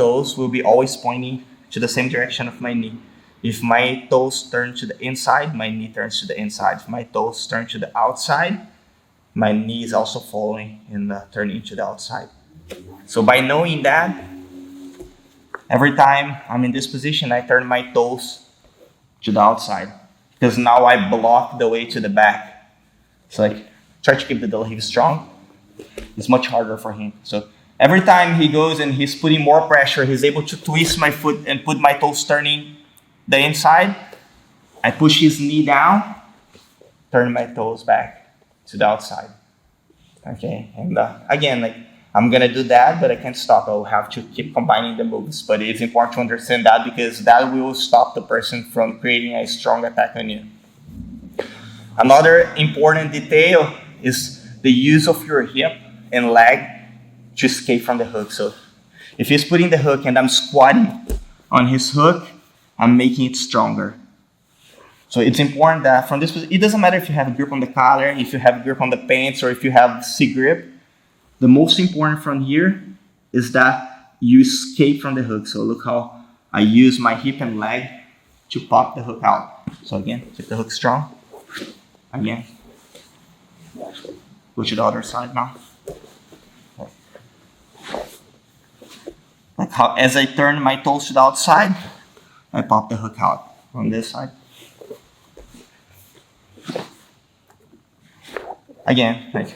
toes will be always pointing to the same direction of my knee. If my toes turn to the inside, my knee turns to the inside. If my toes turn to the outside, my knee is also following and turning to the outside. So by knowing that, every time I'm in this position, I turn my toes to the outside because now I block the way to the back. So like, try to keep the double heel strong. It's much harder for him. So every time he goes and he's putting more pressure, he's able to twist my foot and put my toes turning the inside. I push his knee down, turn my toes back to the outside. Okay, and again, like I'm gonna do that, but I can't stop. I'll have to keep combining the moves. But it's important to understand that because that will stop the person from creating a strong attack on you. Another important detail is the use of your hip and leg to escape from the hook. So if he's putting the hook and I'm squatting on his hook, I'm making it stronger. So it's important that from this, it doesn't matter if you have a grip on the collar, if you have a grip on the pants, or if you have C grip. The most important from here is that you escape from the hook. So look how I use my hip and leg to pop the hook out. So again, keep the hook strong. Again. Go to the other side now. Like how as I turn my toes to the outside, I pop the hook out on this side. Again, like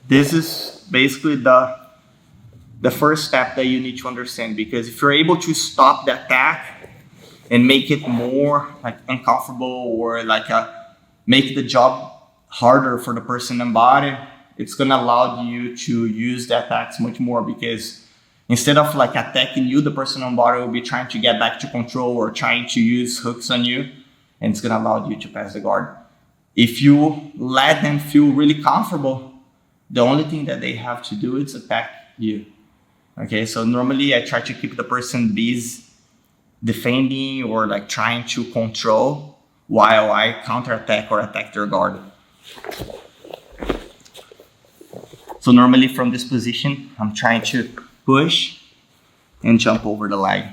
this is basically the first step that you need to understand, because if you're able to stop the attack and make it more like uncomfortable or like make the job harder for the person in body, it's gonna allow you to use the attacks much more, because instead of like attacking you, the person on body will be trying to get back to control or trying to use hooks on you, and it's gonna allow you to pass the guard. If you let them feel really comfortable, the only thing that they have to do is attack you. Okay, so normally I try to keep the person busy defending or like trying to control while I counterattack or attack their guard. So normally from this position, I'm trying to push and jump over the leg.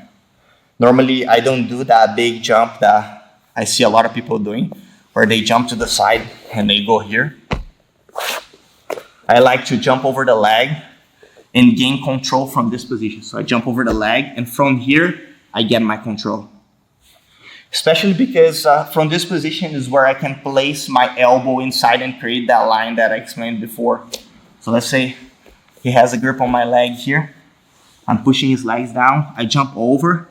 Normally I don't do that big jump that I see a lot of people doing, where they jump to the side and they go here. I like to jump over the leg and gain control from this position. So I jump over the leg, and from here, I get my control. Especially because from this position is where I can place my elbow inside and create that line that I explained before. So let's say he has a grip on my leg here. I'm pushing his legs down. I jump over.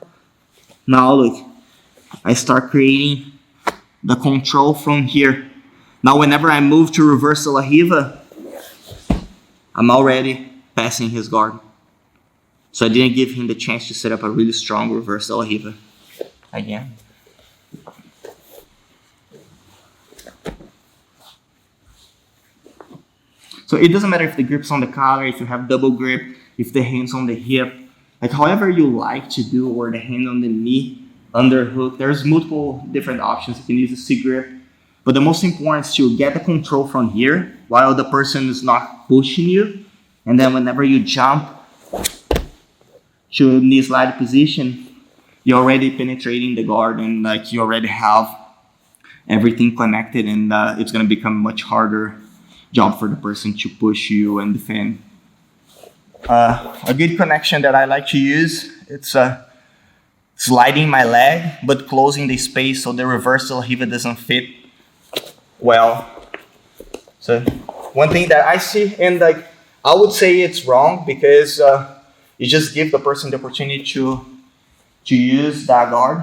Now look, I start creating the control from here. Now whenever I move to reverse the La Riva, I'm already passing his guard. So I didn't give him the chance to set up a really strong reverse La Riva. Again. So it doesn't matter if the grip's on the collar, if you have double grip, if the hand's on the hip, like however you like to do, or the hand on the knee, underhook. There's multiple different options. You can use a C grip. But the most important is to get the control from here while the person is not pushing you. And then whenever you jump to knee slide position, you're already penetrating the guard, and like you already have everything connected, and it's going to become much harder job for the person to push you and defend. A good connection that I like to use, it's sliding my leg but closing the space so the reverse La Riva doesn't fit well. So one thing that I see, and like I would say it's wrong, because you just give the person the opportunity to use that guard.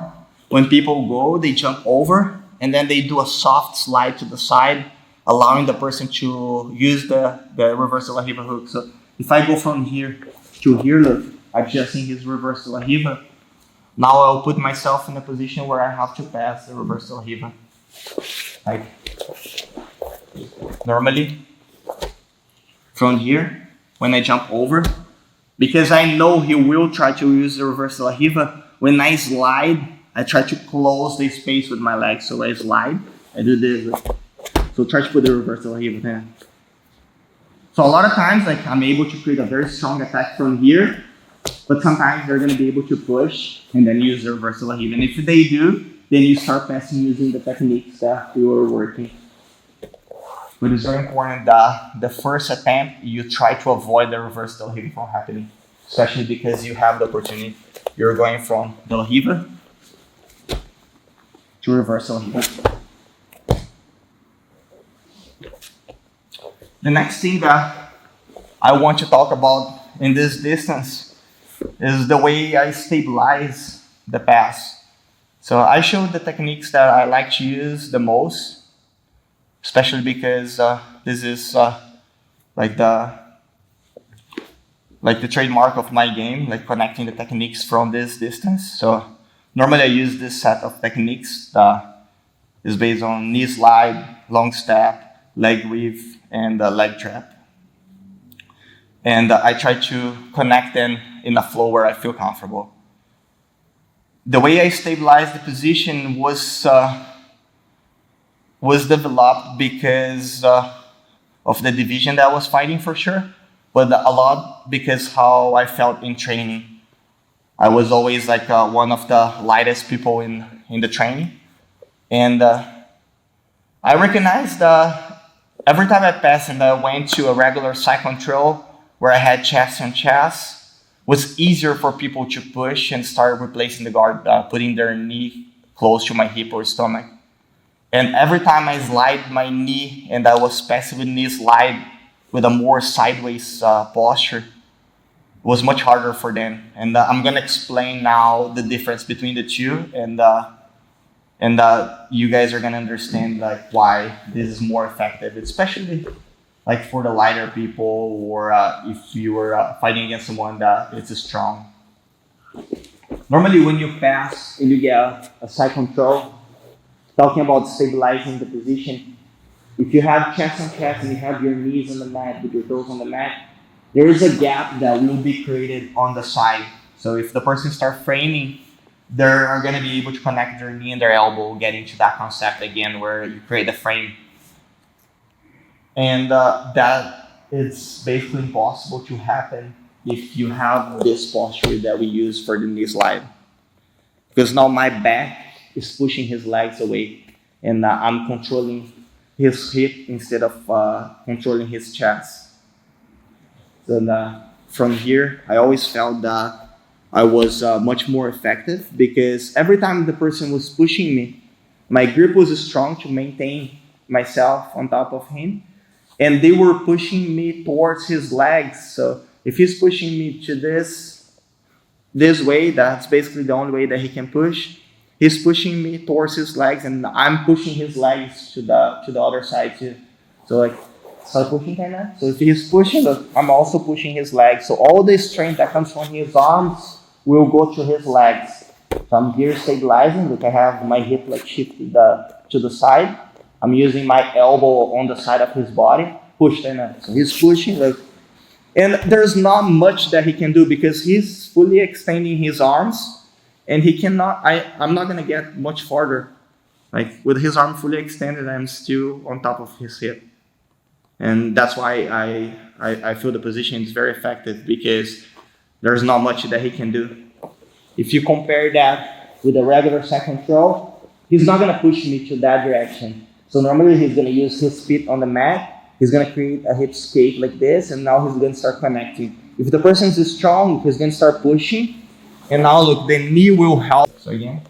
When people go, they jump over and then they do a soft slide to the side, allowing the person to use the reverse La Riva hook. So if I go from here to here, look, adjusting his reverse La Riva, now I'll put myself in a position where I have to pass the reverse La Riva. Like normally, from here, when I jump over, because I know he will try to use the reverse La Riva, when I slide, I try to close the space with my legs. So I slide, I do this. So try to put the reverse La Riva there. So a lot of times, like I'm able to create a very strong attack from here, But sometimes they're going to be able to push and then use the reversal hip. And if they do, then you start passing using the techniques that you were working. But it's very important that the first attempt, you try to avoid the reverse del Riva from happening, especially because you have the opportunity. You're going from del Riva to reverse del Riva. The next thing that I want to talk about in this distance is the way I stabilize the pass. So I showed the techniques that I like to use the most, especially because this is like the trademark of my game, like connecting the techniques from this distance. So normally I use this set of techniques that is based on knee slide, long step, leg weave, and leg trap. And I try to connect them in a flow where I feel comfortable. The way I stabilized the position was developed because of the division that I was fighting for sure, but a lot because how I felt in training. I was always like one of the lightest people in the training. And I recognized every time I passed and I went to a regular side control where I had chest on chest, was easier for people to push and start replacing the guard, putting their knee close to my hip or stomach. And every time I slide my knee and I was passing with knee slide with a more sideways posture, it was much harder for them. And I'm gonna explain now the difference between the two, and you guys are gonna understand like why this is more effective, especially like for the lighter people, or if you were fighting against someone that is strong. Normally when you pass and you get a side control, talking about stabilizing the position, if you have chest on chest and you have your knees on the mat with your toes on the mat, there is a gap that will be created on the side. So if the person starts framing, they are going to be able to connect their knee and their elbow, getting to that concept again where you create the frame. And that is basically impossible to happen if you have this posture that we use for the knee slide. Because now my back is pushing his legs away, and I'm controlling his hip instead of controlling his chest. So from here, I always felt that I was much more effective, because every time the person was pushing me, my grip was strong to maintain myself on top of him, and they were pushing me towards his legs. So if he's pushing me to this way, that's basically the only way that he can push. He's pushing me towards his legs, and I'm pushing his legs to the other side too. So like, start pushing kind of. So if he's pushing, I'm also pushing his legs. So all the strength that comes from his arms will go to his legs. So I'm here stabilizing. Like I have my hip like shifted to the side. I'm using my elbow on the side of his body, push then. So he's pushing, like, and there's not much that he can do because he's fully extending his arms, and he cannot. I'm not gonna get much farther. Like with his arm fully extended, I'm still on top of his hip, and that's why I feel the position is very effective, because there's not much that he can do. If you compare that with a regular side control, he's not gonna push me to that direction. So normally he's going to use his feet on the mat. He's going to create a hip escape like this, and now he's going to start connecting. If the person is strong, he's going to start pushing, and now look, the knee will help. So again.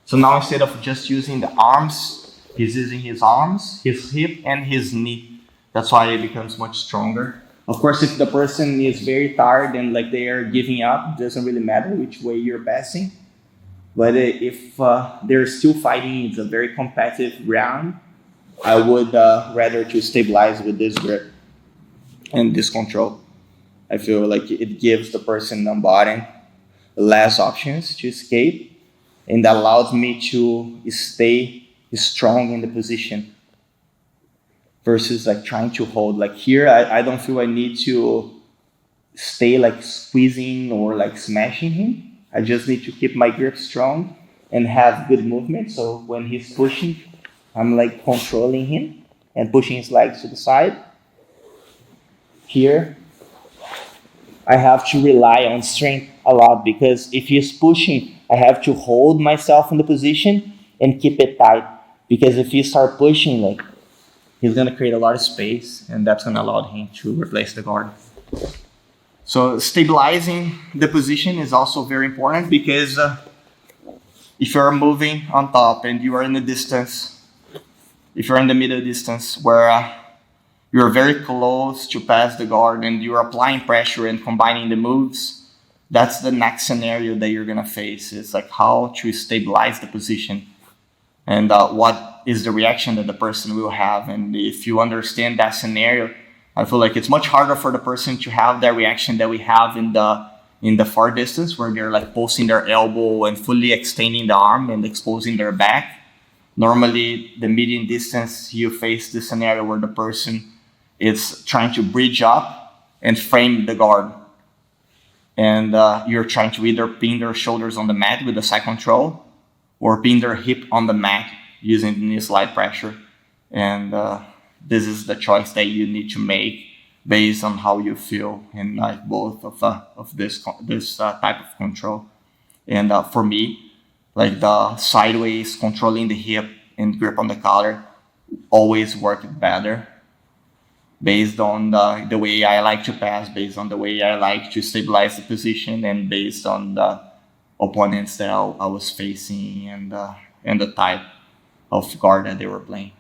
So now instead of just using the arms, he's using his arms, his hip, and his knee. That's why it becomes much stronger. Of course, if the person is very tired and like they are giving up, it doesn't really matter which way you're passing. But if they're still fighting, it's a very competitive round, I would rather to stabilize with this grip and this control. I feel like it gives the person on bottom less options to escape, and that allows me to stay strong in the position versus like trying to hold. Like here, I don't feel I need to stay like squeezing or like smashing him. I just need to keep my grip strong and have good movement. So when he's pushing, I'm like controlling him and pushing his legs to the side. Here, I have to rely on strength a lot, because if he's pushing, I have to hold myself in the position and keep it tight. Because if you start pushing, like, he's gonna create a lot of space, and that's gonna allow him to replace the guard. So stabilizing the position is also very important, because if you're moving on top and you are in the distance, if you're in the middle distance where you're very close to pass the guard and you're applying pressure and combining the moves, that's the next scenario that you're gonna face. It's like how to stabilize the position, and what is the reaction that the person will have. And if you understand that scenario, I feel like it's much harder for the person to have that reaction that we have in the far distance, where they're like pulsing their elbow and fully extending the arm and exposing their back. Normally, the medium distance, you face the scenario where the person is trying to bridge up and frame the guard. And you're trying to either pin their shoulders on the mat with the side control, or pin their hip on the mat using knee slide pressure. And this is the choice that you need to make based on how you feel in like both of this type of control. And for me, like the sideways controlling the hip and grip on the collar always worked better, based on the way I like to pass, based on the way I like to stabilize the position, and based on the opponents that I was facing, and the type of guard that they were playing.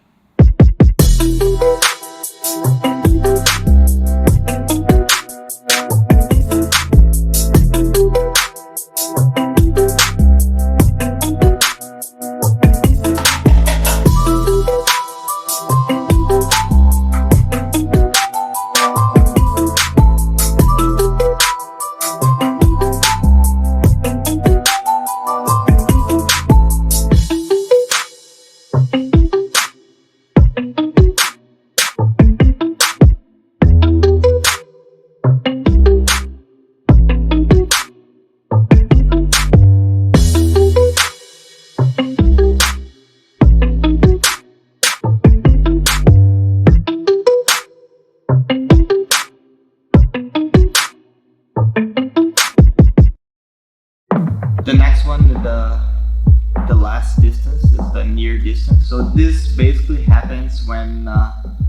The next one, the last distance, is the near distance. So this basically happens when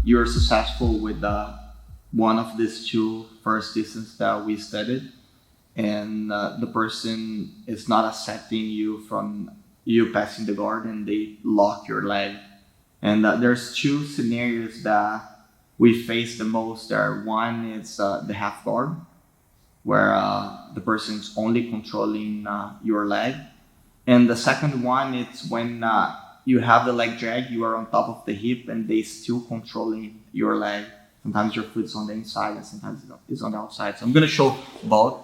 you're successful with one of these two first distance that we studied, and the person is not accepting you from you passing the guard, and they lock your leg. And there's two scenarios that we face the most. There, one is the half guard, where the person's only controlling your leg. And the second one, it's when you have the leg drag, you are on top of the hip and they still controlling your leg. Sometimes your foot's on the inside and sometimes it's on the outside. So I'm gonna show both.